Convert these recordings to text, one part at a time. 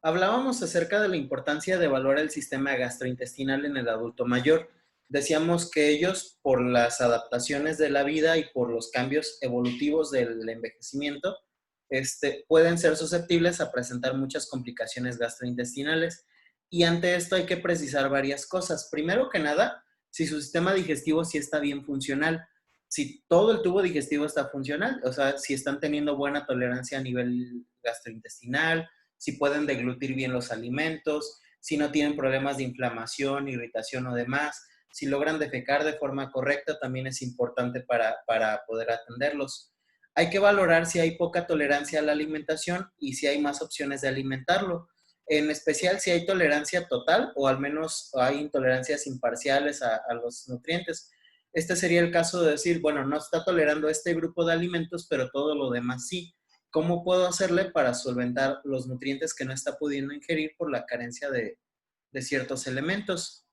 Hablábamos acerca de la importancia de evaluar el sistema gastrointestinal en el adulto mayor. Decíamos que ellos, por las adaptaciones de la vida y por los cambios evolutivos del envejecimiento, pueden ser susceptibles a presentar muchas complicaciones gastrointestinales. Y ante esto hay que precisar varias cosas. Primero que nada, si su sistema digestivo sí está bien funcional, si todo el tubo digestivo está funcional, o sea, si están teniendo buena tolerancia a nivel gastrointestinal, si pueden deglutir bien los alimentos, si no tienen problemas de inflamación, irritación o demás, si logran defecar de forma correcta, también es importante para poder atenderlos. Hay que valorar si hay poca tolerancia a la alimentación y si hay más opciones de alimentarlo. En especial si hay tolerancia total o al menos hay intolerancias imparciales a los nutrientes. Este sería el caso de decir, bueno, no está tolerando este grupo de alimentos, pero todo lo demás sí. ¿Cómo puedo hacerle para solventar los nutrientes que no está pudiendo ingerir por la carencia de ciertos elementos?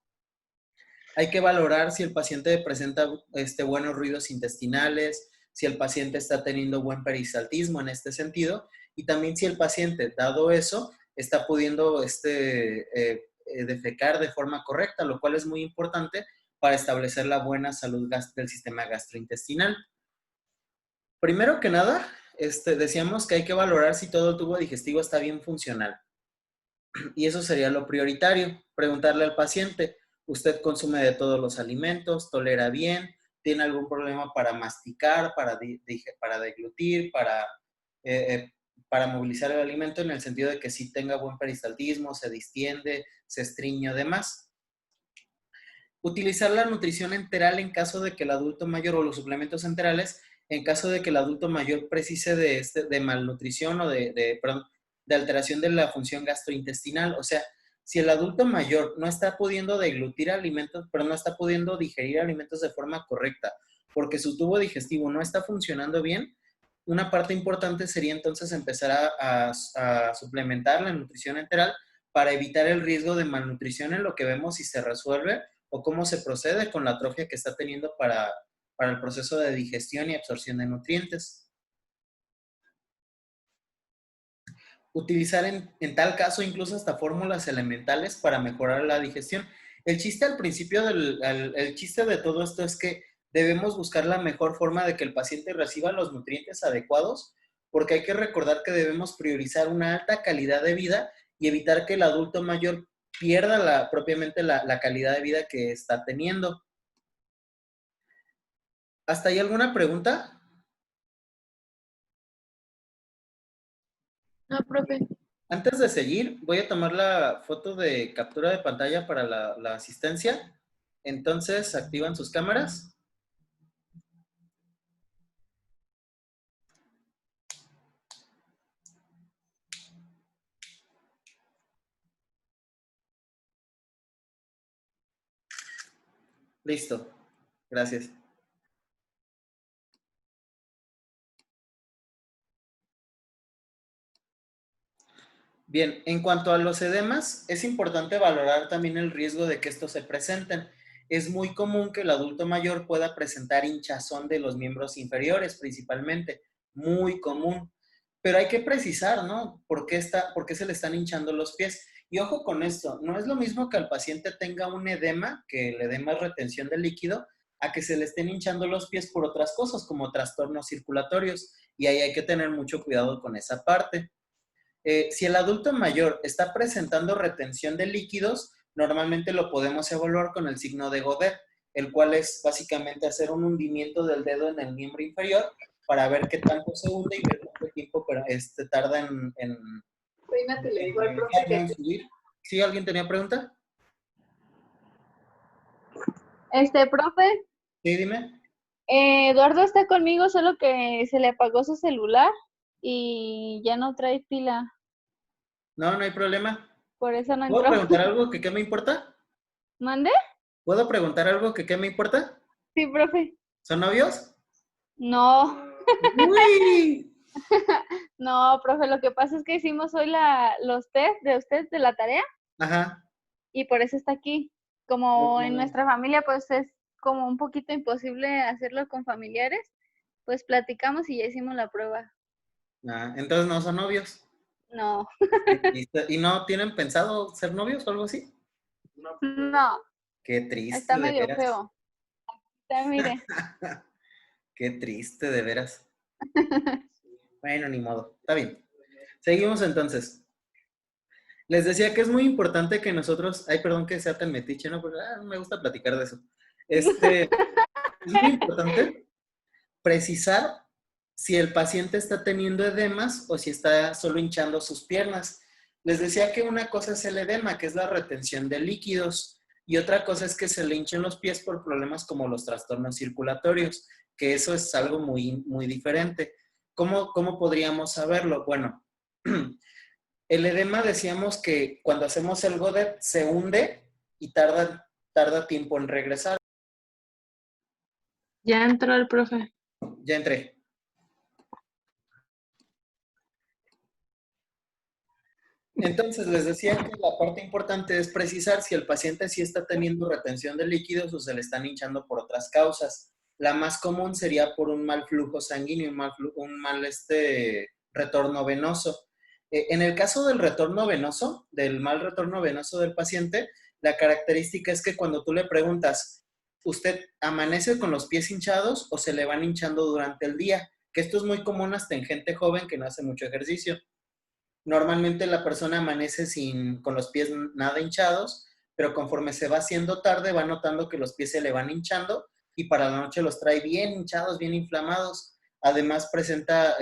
Hay que valorar si el paciente presenta buenos ruidos intestinales, si el paciente está teniendo buen peristaltismo en este sentido, y también si el paciente, dado eso, está pudiendo defecar de forma correcta, lo cual es muy importante para establecer la buena salud del sistema gastrointestinal. Primero que nada, decíamos que hay que valorar si todo el tubo digestivo está bien funcional. Y eso sería lo prioritario. Preguntarle al paciente, ¿usted consume de todos los alimentos? ¿Tolera bien? ¿Tiene algún problema para masticar, para deglutir, para movilizar el alimento? En el sentido de que sí tenga buen peristaltismo, se distiende, se estriñe o demás. Utilizar la nutrición enteral en caso de que el adulto mayor o los suplementos enterales en caso de que el adulto mayor precise de malnutrición o perdón, de alteración de la función gastrointestinal. O sea, si el adulto mayor no está pudiendo deglutir alimentos, pero no está pudiendo digerir alimentos de forma correcta, porque su tubo digestivo no está funcionando bien, una parte importante sería entonces empezar a suplementar la nutrición enteral para evitar el riesgo de malnutrición en lo que vemos si se resuelve o cómo se procede con la atrofia que está teniendo para el proceso de digestión y absorción de nutrientes. Utilizar en tal caso incluso hasta fórmulas elementales para mejorar la digestión. El chiste al principio, el chiste de todo esto es que debemos buscar la mejor forma de que el paciente reciba los nutrientes adecuados, porque hay que recordar que debemos priorizar una alta calidad de vida y evitar que el adulto mayor pierda propiamente la calidad de vida que está teniendo. ¿Hasta ahí alguna pregunta? No, profe. Antes de seguir, voy a tomar la foto de captura de pantalla para la asistencia. Entonces, activan sus cámaras. Listo. Gracias. Bien, en cuanto a los edemas, es importante valorar también el riesgo de que estos se presenten. Es muy común que el adulto mayor pueda presentar hinchazón de los miembros inferiores, principalmente. Muy común. Pero hay que precisar, ¿no? ¿Por qué se le están hinchando los pies? Y ojo con esto, no es lo mismo que el paciente tenga un edema, que el edema es retención de líquido, a que se le estén hinchando los pies por otras cosas, como trastornos circulatorios. Y ahí hay que tener mucho cuidado con esa parte. Si el adulto mayor está presentando retención de líquidos, normalmente lo podemos evaluar con el signo de Godet, el cual es básicamente hacer un hundimiento del dedo en el miembro inferior para ver qué tanto se hunde y ver cuánto tiempo tarda Peínate, le digo al profe que en subir. ¿Sí? ¿Alguien tenía pregunta? profe, Sí, dime. Eduardo está conmigo, solo que se le apagó su celular y ya no trae pila, No, no hay problema. por eso no ¿Puedo entró. preguntar algo que qué me importa? ¿Mande? ¿Puedo preguntar algo que qué me importa? Sí, profe. ¿Son novios? No, ¡Uy! no, profe, lo que pasa es que hicimos hoy los test de usted de la tarea Ajá. y por eso está aquí. Como en nuestra familia, pues es como un poquito imposible hacerlo con familiares, pues platicamos y ya hicimos la prueba. Entonces no son novios. No, Qué triste. ¿Y no tienen pensado ser novios o algo así? no, Qué triste, está de medio veras. feo. Ya mire. Qué triste, de veras. Bueno, ni modo. Está bien. Seguimos entonces. Les decía que es muy importante que nosotros, ay, perdón que sea tan metiche, ¿no? Pero me gusta platicar de eso. Es muy importante precisar si el paciente está teniendo edemas o si está solo hinchando sus piernas. Les decía que una cosa es el edema, que es la retención de líquidos, y otra cosa es que se le hinchen los pies por problemas como los trastornos circulatorios, que eso es algo muy, muy diferente. ¿Cómo podríamos saberlo? Bueno, el edema decíamos que cuando hacemos el GODET se hunde y tarda tiempo en regresar. Ya entró el profe. Ya entré. Entonces, les decía que la parte importante es precisar si el paciente sí está teniendo retención de líquidos o se le están hinchando por otras causas. La más común sería por un mal flujo sanguíneo, un mal retorno venoso. En el caso del retorno venoso, del mal retorno venoso del paciente, la característica es que cuando tú le preguntas, ¿usted amanece con los pies hinchados o se le van hinchando durante el día? Que esto es muy común hasta en gente joven que no hace mucho ejercicio. Normalmente la persona amanece con los pies nada hinchados, pero conforme se va haciendo tarde va notando que los pies se le van hinchando y para la noche los trae bien hinchados, bien inflamados. Además presenta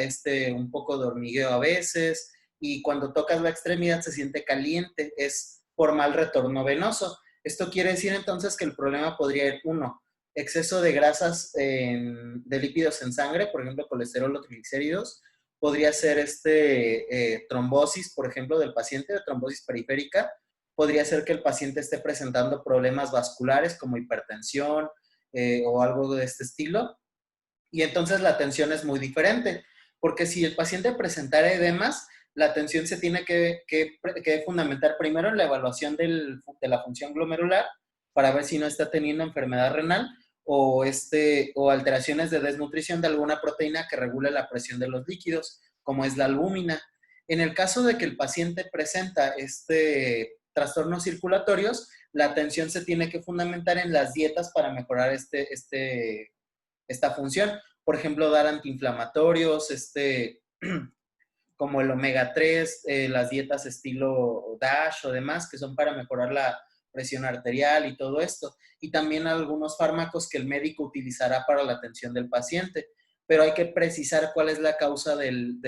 un poco de hormigueo a veces y cuando tocas la extremidad se siente caliente, es por mal retorno venoso. Esto quiere decir entonces que el problema podría ir, uno, exceso de grasas, de lípidos en sangre, por ejemplo, colesterol o triglicéridos. Podría ser trombosis, por ejemplo, del paciente, de trombosis periférica. Podría ser que el paciente esté presentando problemas vasculares como hipertensión o algo de este estilo. Y entonces la atención es muy diferente, porque si el paciente presentara edemas, la atención se tiene que fundamentar primero en la evaluación de la función glomerular para ver si no está teniendo enfermedad renal o alteraciones de desnutrición de alguna proteína que regule la presión de los líquidos, como es la albúmina. En el caso de que el paciente presenta trastornos circulatorios, la atención se tiene que fundamentar en las dietas para mejorar esta función. Por ejemplo, dar antiinflamatorios, como el omega 3, las dietas estilo DASH o demás, que son para mejorar la presión arterial y todo esto. Y también algunos fármacos que el médico utilizará para la atención del paciente. Pero hay que precisar cuál es la causa del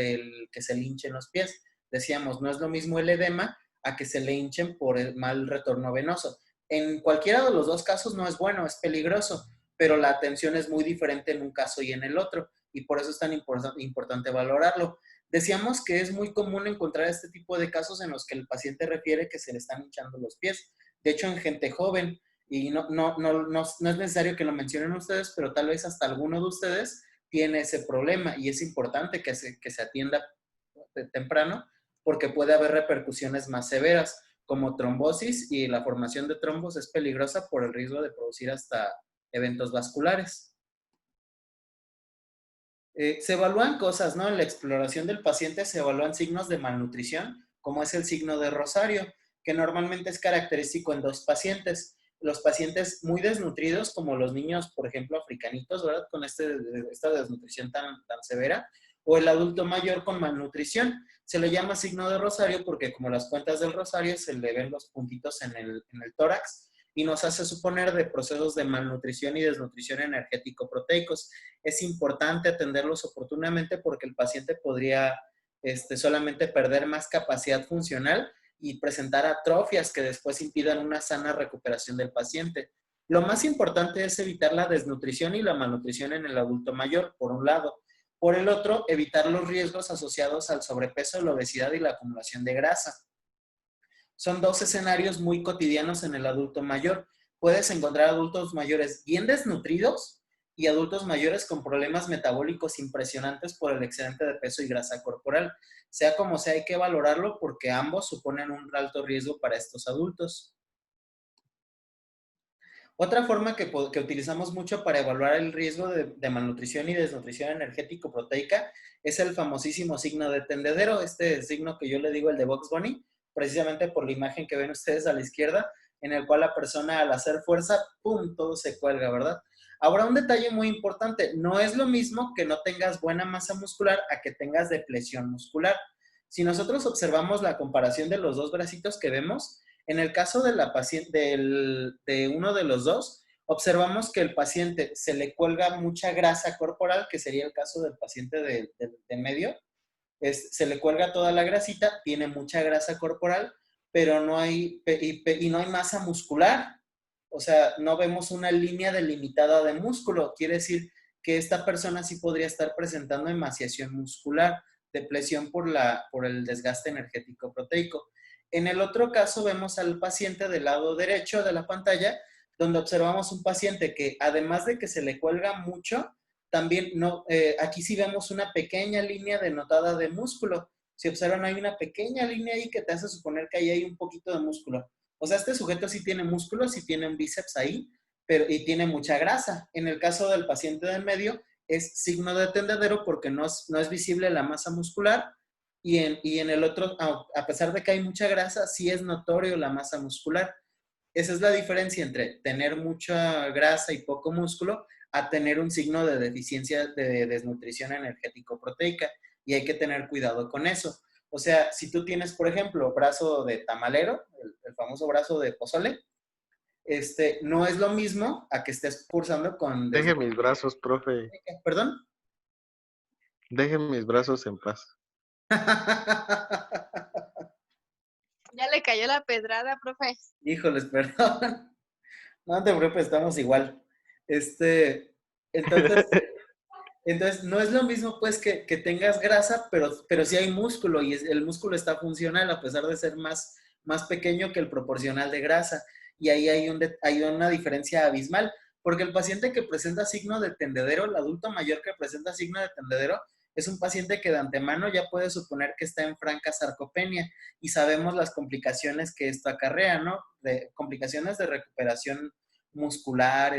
que se le hinchen los pies. Decíamos, no es lo mismo el edema a que se le hinchen por el mal retorno venoso. En cualquiera de los dos casos no es bueno, es peligroso, pero la atención es muy diferente en un caso y en el otro, y por eso es tan importante valorarlo. Decíamos que es muy común encontrar este tipo de casos en los que el paciente refiere que se le están hinchando los pies. De hecho, en gente joven, y no es necesario que lo mencionen ustedes, pero tal vez hasta alguno de ustedes tiene ese problema y es importante que se atienda temprano porque puede haber repercusiones más severas como trombosis y la formación de trombos es peligrosa por el riesgo de producir hasta eventos vasculares. Se evalúan cosas, ¿no? En la exploración del paciente se evalúan signos de malnutrición, como es el signo de Rosario, que normalmente es característico en dos pacientes. Los pacientes muy desnutridos, como los niños, por ejemplo, africanitos, ¿verdad? Con esta desnutrición tan severa, o el adulto mayor con malnutrición. Se le llama signo de Rosario porque como las cuentas del Rosario se le ven los puntitos en el tórax y nos hace suponer de procesos de malnutrición y desnutrición energético-proteicos. Es importante atenderlos oportunamente porque el paciente podría solamente perder más capacidad funcional y presentar atrofias que después impidan una sana recuperación del paciente. Lo más importante es evitar la desnutrición y la malnutrición en el adulto mayor, por un lado. Por el otro, evitar los riesgos asociados al sobrepeso, la obesidad y la acumulación de grasa. Son dos escenarios muy cotidianos en el adulto mayor. Puedes encontrar adultos mayores bien desnutridos y adultos mayores con problemas metabólicos impresionantes por el excedente de peso y grasa corporal. Sea como sea, hay que valorarlo porque ambos suponen un alto riesgo para estos adultos. Otra forma que utilizamos mucho para evaluar el riesgo de malnutrición y desnutrición energético-proteica es el famosísimo signo de tendedero, este signo que yo le digo el de Bugs Bunny, precisamente por la imagen que ven ustedes a la izquierda, en el cual la persona al hacer fuerza, ¡pum!, todo se cuelga, ¿verdad? Ahora, un detalle muy importante, no es lo mismo que no tengas buena masa muscular a que tengas depresión muscular. Si nosotros observamos la comparación de los dos bracitos que vemos, en el caso de la paciente, de uno de los dos, observamos que el paciente se le cuelga mucha grasa corporal, que sería el caso del paciente de medio, se le cuelga toda la grasita, tiene mucha grasa corporal, pero no hay, y no hay masa muscular. O sea, no vemos una línea delimitada de músculo. Quiere decir que esta persona sí podría estar presentando emaciación muscular, depresión por el desgaste energético proteico. En el otro caso vemos al paciente del lado derecho de la pantalla, donde observamos un paciente que además de que se le cuelga mucho, también no, aquí sí vemos una pequeña línea denotada de músculo. Si observan, hay una pequeña línea ahí que te hace suponer que ahí hay un poquito de músculo. O sea, este sujeto sí tiene músculo, sí tiene un bíceps ahí, pero, y tiene mucha grasa. En el caso del paciente del medio, es signo de tendedero porque no es visible la masa muscular. Y en el otro, a pesar de que hay mucha grasa, sí es notorio la masa muscular. Esa es la diferencia entre tener mucha grasa y poco músculo a tener un signo de deficiencia de desnutrición energético-proteica. Y hay que tener cuidado con eso. O sea, si tú tienes, por ejemplo, brazo de tamalero, el famoso brazo de pozole, no es lo mismo a que estés cursando con Deje mis brazos, profe. ¿Perdón? Deje mis brazos en paz. Ya le cayó la pedrada, profe. Híjoles, perdón. No te preocupes, estamos igual. Entonces, entonces, no es lo mismo pues que tengas grasa, pero sí hay músculo y el músculo está funcional a pesar de ser más pequeño que el proporcional de grasa. Y ahí hay una diferencia abismal, porque el paciente que presenta signo de tendedero, el adulto mayor que presenta signo de tendedero, es un paciente que de antemano ya puede suponer que está en franca sarcopenia y sabemos las complicaciones que esto acarrea, ¿no? Complicaciones de recuperación muscular,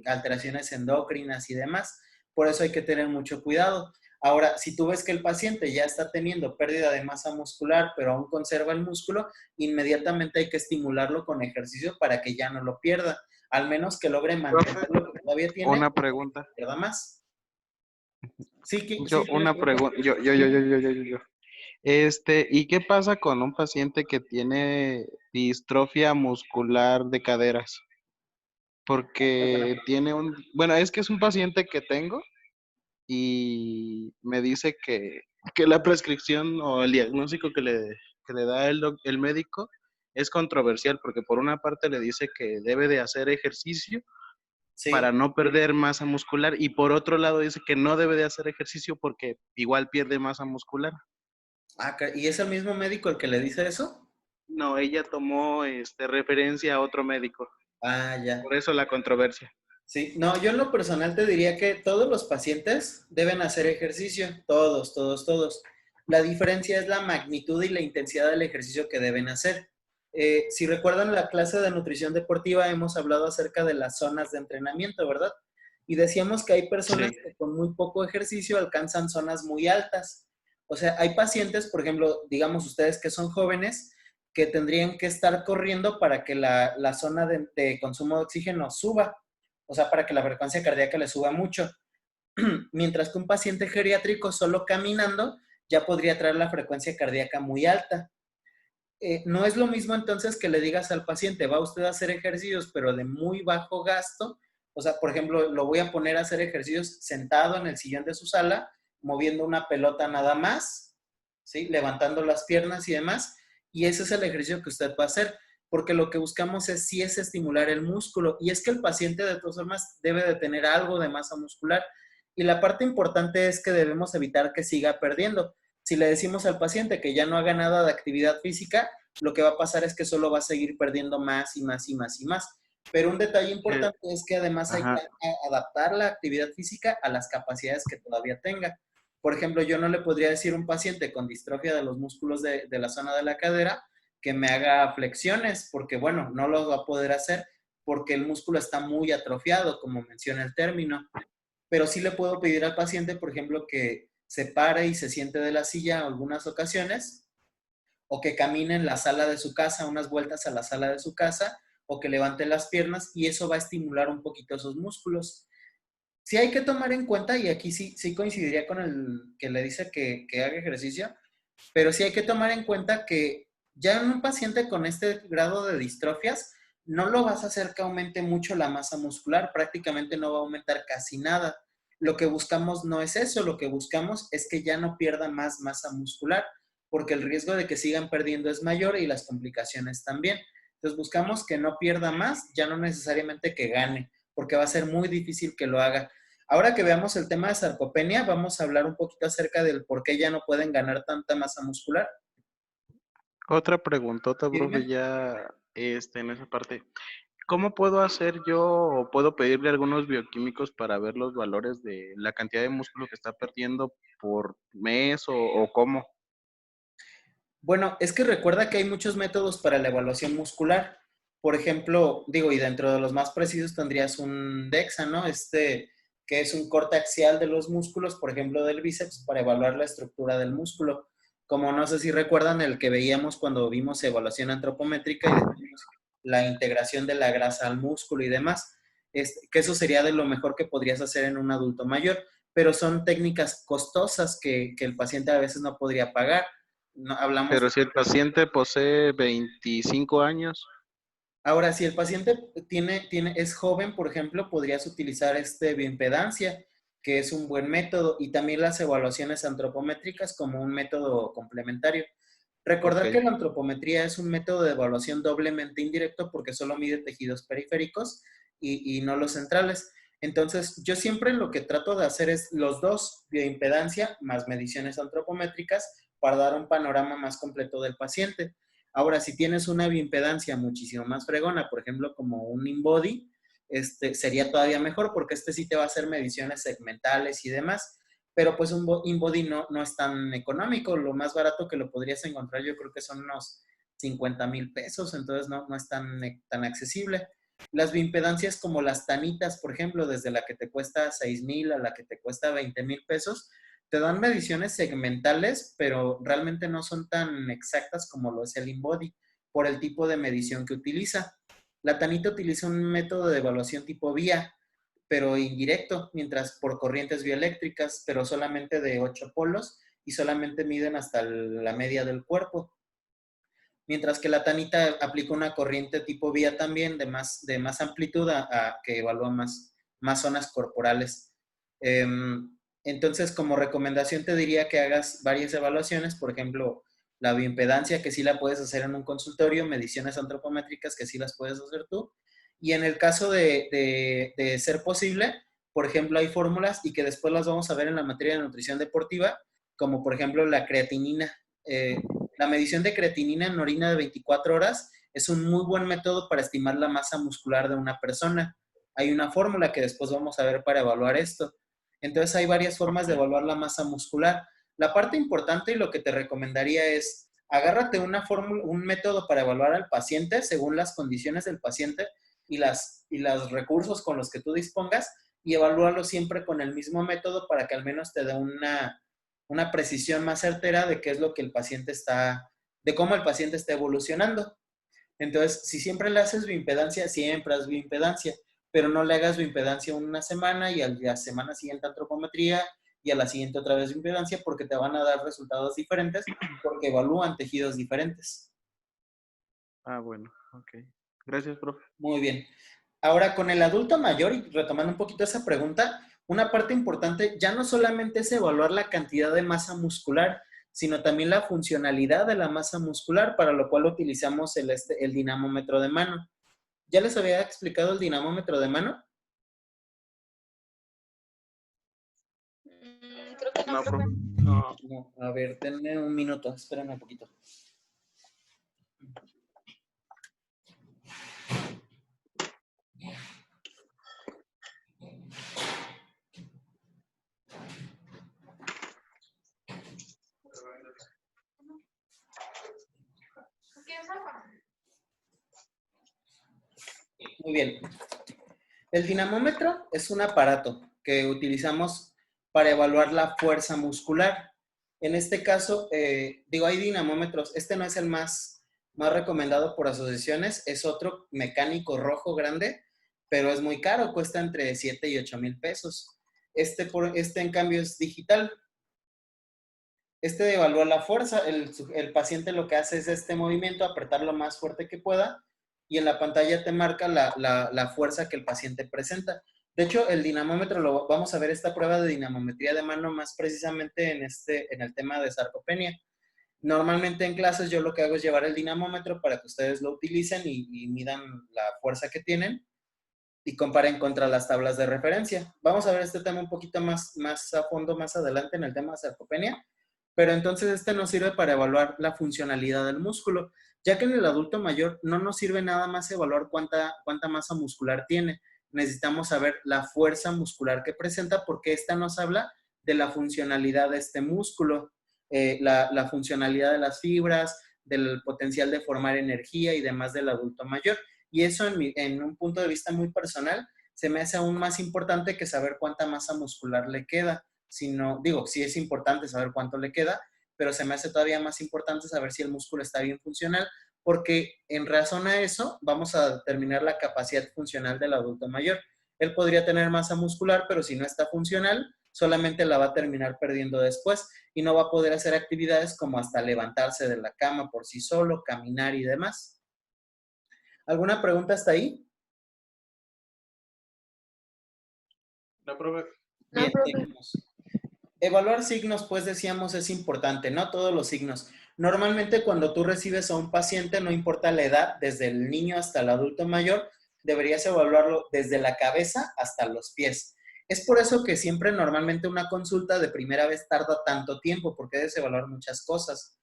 alteraciones endocrinas y demás. Por eso hay que tener mucho cuidado. Ahora, si tú ves que el paciente ya está teniendo pérdida de masa muscular, pero aún conserva el músculo, inmediatamente hay que estimularlo con ejercicio para que ya no lo pierda, al menos que logre mantener lo que todavía tiene, Una pregunta. pierda más. Sí, Una pregunta. Yo. ¿Y qué pasa con un paciente que tiene distrofia muscular de caderas? Porque bueno, es que es un paciente que tengo y me dice que la prescripción o el diagnóstico que le da el médico es controversial porque por una parte le dice que debe de hacer ejercicio para no perder masa muscular y por otro lado dice que no debe de hacer ejercicio porque igual pierde masa muscular. ¿Y es el mismo médico el que le dice eso? No, ella tomó referencia a otro médico. Ya. Por eso la controversia. Sí, no, yo en lo personal te diría que todos los pacientes deben hacer ejercicio, todos, todos, todos. La diferencia es la magnitud y la intensidad del ejercicio que deben hacer. Si recuerdan la clase de nutrición deportiva, hemos hablado acerca de las zonas de entrenamiento, ¿verdad? Y decíamos que hay personas que con muy poco ejercicio alcanzan zonas muy altas. O sea, hay pacientes, por ejemplo, digamos ustedes que son jóvenes, que tendrían que estar corriendo para que la zona de consumo de oxígeno suba, o sea, para que la frecuencia cardíaca le suba mucho. Mientras que un paciente geriátrico solo caminando ya podría traer la frecuencia cardíaca muy alta. No es lo mismo entonces que le digas al paciente, va usted a hacer ejercicios, pero de muy bajo gasto. O sea, por ejemplo, lo voy a poner a hacer ejercicios sentado en el sillón de su sala, moviendo una pelota nada más, ¿sí? Levantando las piernas y demás. Y ese es el ejercicio que usted va a hacer, porque lo que buscamos es estimular el músculo. Y es que el paciente de todas formas debe de tener algo de masa muscular. Y la parte importante es que debemos evitar que siga perdiendo. Si le decimos al paciente que ya no haga nada de actividad física, lo que va a pasar es que solo va a seguir perdiendo más y más y más y más. Pero un detalle importante es que además hay que adaptar la actividad física a las capacidades que todavía tenga. Por ejemplo, yo no le podría decir a un paciente con distrofia de los músculos de la zona de la cadera que me haga flexiones, porque bueno, no lo va a poder hacer, porque el músculo está muy atrofiado, como menciona el término. Pero sí le puedo pedir al paciente, por ejemplo, que se pare y se siente de la silla en algunas ocasiones, o que camine en la sala de su casa, unas vueltas a la sala de su casa, o que levante las piernas, y eso va a estimular un poquito esos músculos. Sí hay que tomar en cuenta, y aquí sí coincidiría con el que le dice que haga ejercicio, pero sí hay que tomar en cuenta que ya en un paciente con este grado de distrofias, no lo vas a hacer que aumente mucho la masa muscular, prácticamente no va a aumentar casi nada. Lo que buscamos no es eso, lo que buscamos es que ya no pierda más masa muscular, porque el riesgo de que sigan perdiendo es mayor y las complicaciones también. Entonces buscamos que no pierda más, ya no necesariamente que gane, porque va a ser muy difícil que lo haga. Ahora que veamos el tema de sarcopenia, vamos a hablar un poquito acerca del por qué ya no pueden ganar tanta masa muscular. Otra preguntota, ¿Sí, profe, dime? ya en esa parte. ¿Cómo puedo hacer yo o puedo pedirle algunos bioquímicos para ver los valores de la cantidad de músculo que está perdiendo por mes o cómo? Bueno, es que recuerda que hay muchos métodos para la evaluación muscular. Por ejemplo, digo, y dentro de los más precisos tendrías un DEXA, ¿no? Que es un corte axial de los músculos, por ejemplo, del bíceps, para evaluar la estructura del músculo. Como no sé si recuerdan el que veíamos cuando vimos evaluación antropométrica y decíamos la integración de la grasa al músculo y demás, que eso sería de lo mejor que podrías hacer en un adulto mayor, pero son técnicas costosas que el paciente a veces no podría pagar. No, hablamos. Pero si el paciente posee 25 años, Ahora, si el paciente es joven, por ejemplo, podrías utilizar bioimpedancia, que es un buen método, y también las evaluaciones antropométricas como un método complementario. ok. Recordar que la antropometría es un método de evaluación doblemente indirecto porque solo mide tejidos periféricos y no los centrales. Entonces, yo siempre lo que trato de hacer es los dos, bioimpedancia más mediciones antropométricas, para dar un panorama más completo del paciente. Ahora, si tienes una bioimpedancia muchísimo más fregona, por ejemplo, como un InBody, sería todavía mejor porque sí te va a hacer mediciones segmentales y demás, pero pues un InBody no es tan económico. Lo más barato que lo podrías encontrar yo creo que son unos 50,000 pesos, entonces no es tan accesible. Las bioimpedancias como las tanitas, por ejemplo, desde la que te cuesta 6,000 a la que te cuesta 20,000 pesos, te dan mediciones segmentales, pero realmente no son tan exactas como lo es el InBody por el tipo de medición que utiliza. La Tanita utiliza un método de evaluación tipo vía, pero indirecto, mientras por corrientes bioeléctricas, pero solamente de 8 polos y solamente miden hasta la media del cuerpo. Mientras que la Tanita aplica una corriente tipo vía también de más amplitud que evalúa más zonas corporales. Entonces, como recomendación te diría que hagas varias evaluaciones, por ejemplo, la bioimpedancia, que sí la puedes hacer en un consultorio, mediciones antropométricas, que sí las puedes hacer tú, y en el caso de ser posible, por ejemplo, hay fórmulas y que después las vamos a ver en la materia de nutrición deportiva, como por ejemplo la creatinina. La medición de creatinina en orina de 24 horas es un muy buen método para estimar la masa muscular de una persona. Hay una fórmula que después vamos a ver para evaluar esto. Entonces hay varias formas de Ok. evaluar la masa muscular. La parte importante y lo que te recomendaría es agárrate una fórmula, un método para evaluar al paciente según las condiciones del paciente y los recursos con los que tú dispongas, y evalúalo siempre con el mismo método para que al menos te dé una precisión más certera de qué es lo que de cómo el paciente está evolucionando. Entonces, si siempre le haces bioimpedancia, siempre haz bioimpedancia, pero no le hagas bioimpedancia una semana y a la semana siguiente antropometría y a la siguiente otra vez bioimpedancia, porque te van a dar resultados diferentes porque evalúan tejidos diferentes. Ah, bueno, ok. Gracias, profe. Muy bien. Ahora, con el adulto mayor, y retomando un poquito esa pregunta, una parte importante ya no solamente es evaluar la cantidad de masa muscular, sino también la funcionalidad de la masa muscular, para lo cual utilizamos el dinamómetro de mano. ¿Ya les había explicado el dinamómetro de mano? Creo que no, No, profe. profe. No, a ver, denme un minuto, espérenme un poquito. Muy bien. El dinamómetro es un aparato que utilizamos para evaluar la fuerza muscular. En este caso, hay dinamómetros. Este no es el más recomendado por asociaciones, es otro mecánico rojo grande, pero es muy caro, cuesta entre 7 y 8,000 pesos. Este en cambio es digital. Este evalúa la fuerza. El paciente lo que hace es este movimiento, apretar lo más fuerte que pueda, y en la pantalla te marca la fuerza que el paciente presenta. De hecho, el dinamómetro, vamos a ver esta prueba de dinamometría de mano más precisamente en el tema de sarcopenia. Normalmente en clases yo lo que hago es llevar el dinamómetro para que ustedes lo utilicen y midan la fuerza que tienen y comparen contra las tablas de referencia. Vamos a ver este tema un poquito más a fondo más adelante en el tema de sarcopenia, pero entonces este nos sirve para evaluar la funcionalidad del músculo, ya que en el adulto mayor no nos sirve nada más evaluar cuánta masa muscular tiene. Necesitamos saber la fuerza muscular que presenta, porque esta nos habla de la funcionalidad de este músculo, la funcionalidad de las fibras, del potencial de formar energía y demás del adulto mayor. Y eso en un punto de vista muy personal se me hace aún más importante que saber cuánta masa muscular le queda. Si no, sí es importante saber cuánto le queda, pero se me hace todavía más importante saber si el músculo está bien funcional, porque en razón a eso vamos a determinar la capacidad funcional del adulto mayor. Él podría tener masa muscular, pero si no está funcional, solamente la va a terminar perdiendo después y no va a poder hacer actividades como hasta levantarse de la cama por sí solo, caminar y demás. ¿Alguna pregunta hasta ahí? No, profe. Bien, seguimos. Evaluar signos, pues decíamos, es importante, no todos los signos. Normalmente cuando tú recibes a un paciente, no importa la edad, desde el niño hasta el adulto mayor, deberías evaluarlo desde la cabeza hasta los pies. Es por eso que siempre normalmente una consulta de primera vez tarda tanto tiempo, porque debes evaluar muchas cosas.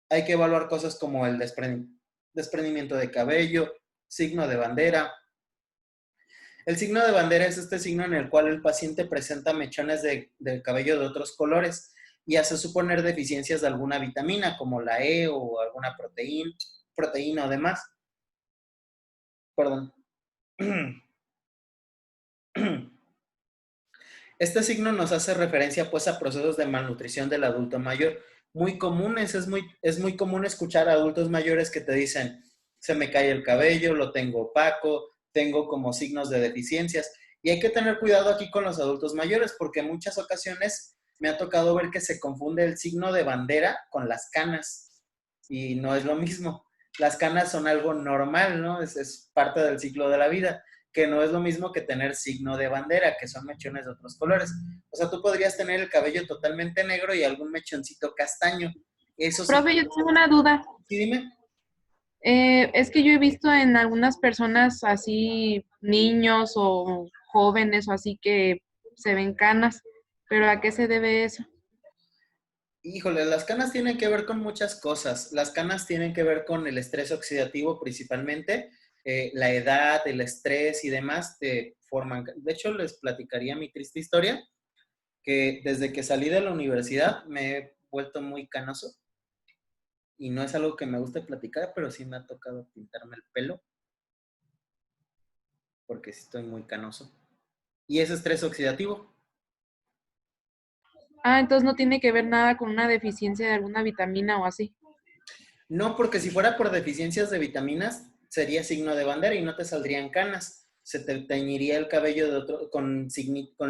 Hay que evaluar cosas como el desprendimiento de cabello, signo de bandera. El signo de bandera es este signo en el cual el paciente presenta mechones de cabello de otros colores y hace suponer deficiencias de alguna vitamina, como la E o alguna proteína o demás. Perdón. Este signo nos hace referencia pues a procesos de malnutrición del adulto mayor. Muy comunes, es muy común escuchar a adultos mayores que te dicen, se me cae el cabello, lo tengo opaco, tengo como signos de deficiencias. Y hay que tener cuidado aquí con los adultos mayores, porque en muchas ocasiones me ha tocado ver que se confunde el signo de bandera con las canas. Y no es lo mismo. Las canas son algo normal, ¿no? Es parte del ciclo de la vida, que no es lo mismo que tener signo de bandera, que son mechones de otros colores. O sea, tú podrías tener el cabello totalmente negro y algún mechoncito castaño. Eso sí. Profe, yo tengo una duda. Sí, dime. Es que yo he visto en algunas personas así, niños o jóvenes o así que se ven canas, pero ¿a qué se debe eso? Híjole, las canas tienen que ver con muchas cosas. Las canas tienen que ver con el estrés oxidativo principalmente, la edad, el estrés y demás te forman. De hecho, les platicaría mi triste historia, que desde que salí de la universidad me he vuelto muy canoso y no es algo que me guste platicar, pero sí me ha tocado pintarme el pelo porque sí estoy muy canoso. Y es estrés oxidativo. Ah, entonces no tiene que ver nada con una deficiencia de alguna vitamina o así. No, porque si fuera por deficiencias de vitaminas, sería signo de bandera y no te saldrían canas. Se te teñiría el cabello con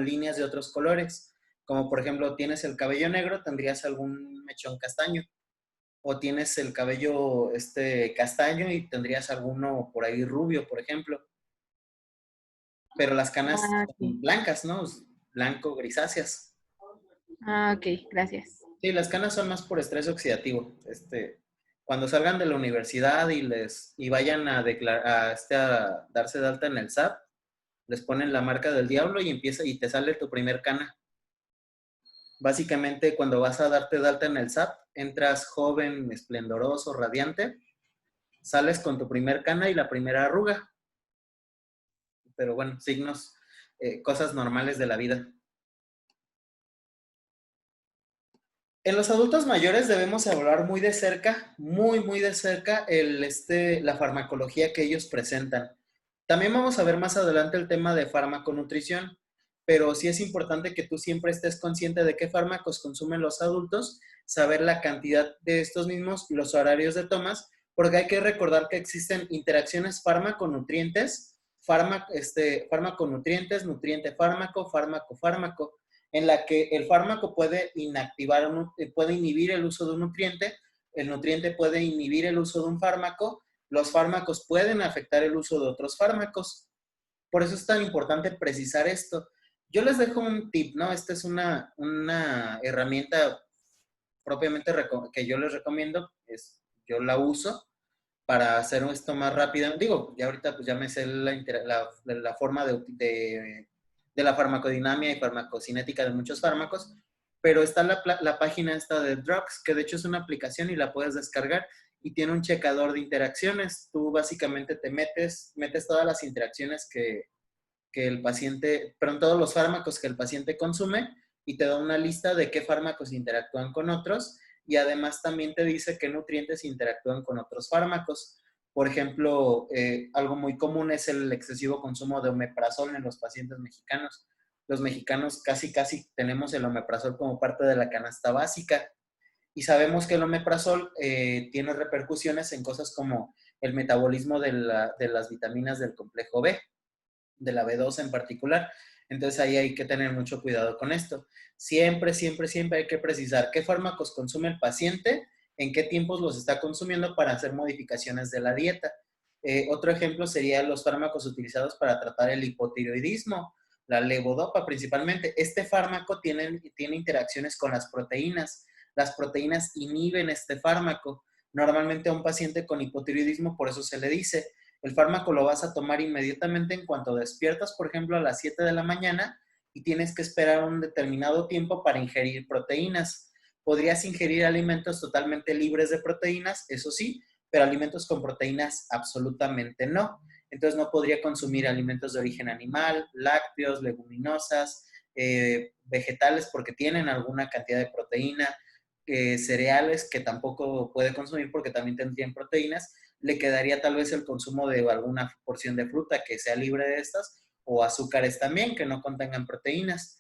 líneas de otros colores. Como por ejemplo, tienes el cabello negro, tendrías algún mechón castaño. O tienes el cabello castaño y tendrías alguno por ahí rubio, por ejemplo. Pero las canas Ah, son ok. blancas, ¿no? Blanco, grisáceas. Ah, ok, gracias. Sí, las canas son más por estrés oxidativo. Cuando salgan de la universidad y vayan a darse de alta en el SAT, les ponen la marca del diablo y te sale tu primer cana. Básicamente, cuando vas a darte de alta en el SAT, entras joven, esplendoroso, radiante, sales con tu primer cana y la primera arruga. Pero bueno, signos, cosas normales de la vida. En los adultos mayores debemos evaluar muy de cerca, muy de cerca, la farmacología que ellos presentan. También vamos a ver más adelante el tema de farmaconutrición, pero sí es importante que tú siempre estés consciente de qué fármacos consumen los adultos, saber la cantidad de estos mismos, los horarios de tomas, porque hay que recordar que existen interacciones fármaco-nutrientes, fármaco-nutrientes, nutriente-fármaco, fármaco-fármaco, en la que el fármaco puede inactivar, puede inhibir el uso de un nutriente, el nutriente puede inhibir el uso de un fármaco, los fármacos pueden afectar el uso de otros fármacos. Por eso es tan importante precisar esto. Yo les dejo un tip, ¿no? Esta es una herramienta propiamente que yo les recomiendo, yo la uso para hacer esto más rápido. Digo, ya ahorita pues ya me sé la forma de la farmacodinamia y farmacocinética de muchos fármacos, pero está la página esta de Drugs, que de hecho es una aplicación y la puedes descargar y tiene un checador de interacciones. Tú básicamente te metes todas las interacciones que el paciente, perdón, todos los fármacos que el paciente consume y te da una lista de qué fármacos interactúan con otros y además también te dice qué nutrientes interactúan con otros fármacos. Por ejemplo, algo muy común es el excesivo consumo de omeprazol en los pacientes mexicanos. Los mexicanos casi tenemos el omeprazol como parte de la canasta básica y sabemos que el omeprazol tiene repercusiones en cosas como el metabolismo de las vitaminas del complejo B, de la B2 en particular. Entonces ahí hay que tener mucho cuidado con esto. Siempre hay que precisar qué fármacos consume el paciente, en qué tiempos los está consumiendo para hacer modificaciones de la dieta. Otro ejemplo sería los fármacos utilizados para tratar el hipotiroidismo, la levodopa principalmente. Este fármaco tiene interacciones con las proteínas. Las proteínas inhiben este fármaco. Normalmente a un paciente con hipotiroidismo, por eso se le dice, el fármaco lo vas a tomar inmediatamente en cuanto despiertas, por ejemplo, a las 7 de la mañana y tienes que esperar un determinado tiempo para ingerir proteínas. Podrías ingerir alimentos totalmente libres de proteínas, eso sí, pero alimentos con proteínas absolutamente no. Entonces no podría consumir alimentos de origen animal, lácteos, leguminosas, vegetales porque tienen alguna cantidad de proteína, cereales que tampoco puede consumir porque también tendrían proteínas. Le quedaría tal vez el consumo de alguna porción de fruta que sea libre de estas, o azúcares también que no contengan proteínas.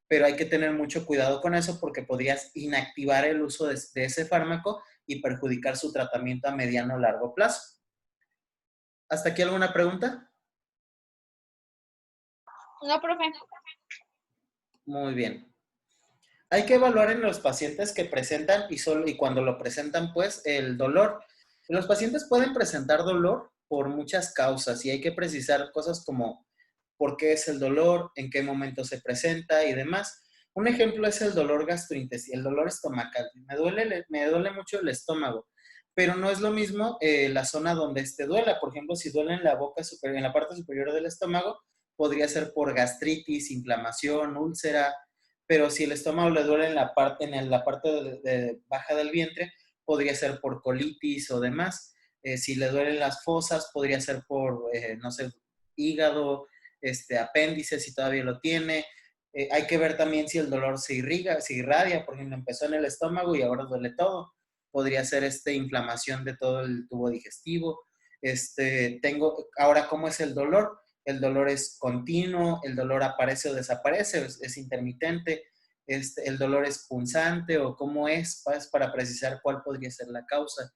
Pero hay que tener mucho cuidado con eso porque podrías inactivar el uso de ese fármaco y perjudicar su tratamiento a mediano o largo plazo. ¿Hasta aquí alguna pregunta? No, profe. Muy bien. Hay que evaluar en los pacientes que presentan y cuando lo presentan, pues, el dolor. Los pacientes pueden presentar dolor por muchas causas y hay que precisar cosas como por qué es el dolor, en qué momento se presenta y demás. Un ejemplo es el dolor gastrointestinal, el dolor estomacal. Me duele mucho el estómago, pero no es lo mismo la zona donde duela. Por ejemplo, si duele en la boca superior, en la parte superior del estómago, podría ser por gastritis, inflamación, úlcera, pero si el estómago le duele en la parte baja del vientre, podría ser por colitis o demás. Si le duelen las fosas, podría ser por, no sé, hígado, apéndice, si todavía lo tiene. Hay que ver también si el dolor se irradia, por ejemplo, empezó en el estómago y ahora duele todo. Podría ser inflamación de todo el tubo digestivo. Ahora, ¿cómo es el dolor? El dolor es continuo, el dolor aparece o desaparece, es intermitente, el dolor es punzante o cómo es para precisar cuál podría ser la causa.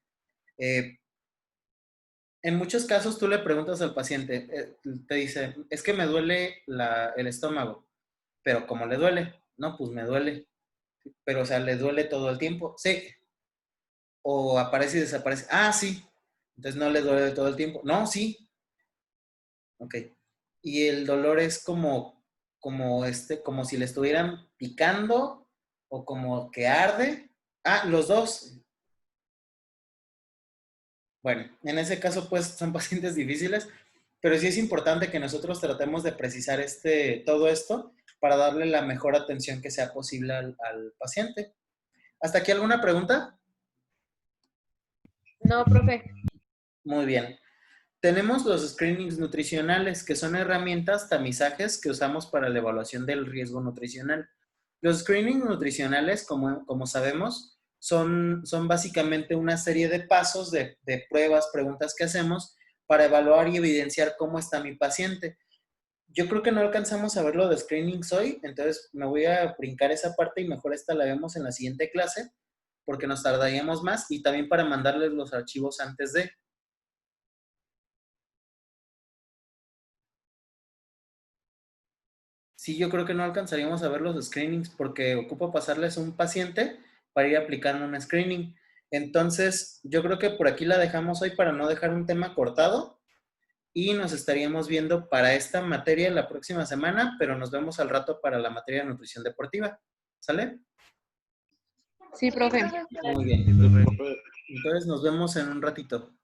En muchos casos tú le preguntas al paciente, te dice, es que me duele el estómago, pero ¿cómo le duele? No, pues me duele, pero o sea, ¿le duele todo el tiempo? Sí. O aparece y desaparece. Ah, sí. Entonces no le duele todo el tiempo. No, sí. Ok. Y el dolor es como si le estuvieran picando o como que arde. Ah, los dos. Bueno, en ese caso pues son pacientes difíciles, pero sí es importante que nosotros tratemos de precisar todo esto para darle la mejor atención que sea posible al paciente. ¿Hasta aquí alguna pregunta? No, profe. Muy bien. Tenemos los screenings nutricionales, que son herramientas, tamizajes que usamos para la evaluación del riesgo nutricional. Los screenings nutricionales, como sabemos, son básicamente una serie de pasos, de pruebas, preguntas que hacemos para evaluar y evidenciar cómo está mi paciente. Yo creo que no alcanzamos a ver lo de screenings hoy, entonces me voy a brincar esa parte y mejor esta la vemos en la siguiente clase, porque nos tardaríamos más y también para mandarles los archivos antes de. Sí, yo creo que no alcanzaríamos a ver los screenings porque ocupo pasarles un paciente para ir aplicando un screening. Entonces, yo creo que por aquí la dejamos hoy para no dejar un tema cortado y nos estaríamos viendo para esta materia la próxima semana, pero nos vemos al rato para la materia de nutrición deportiva. ¿Sale? Sí, profe. Muy bien. Entonces, nos vemos en un ratito.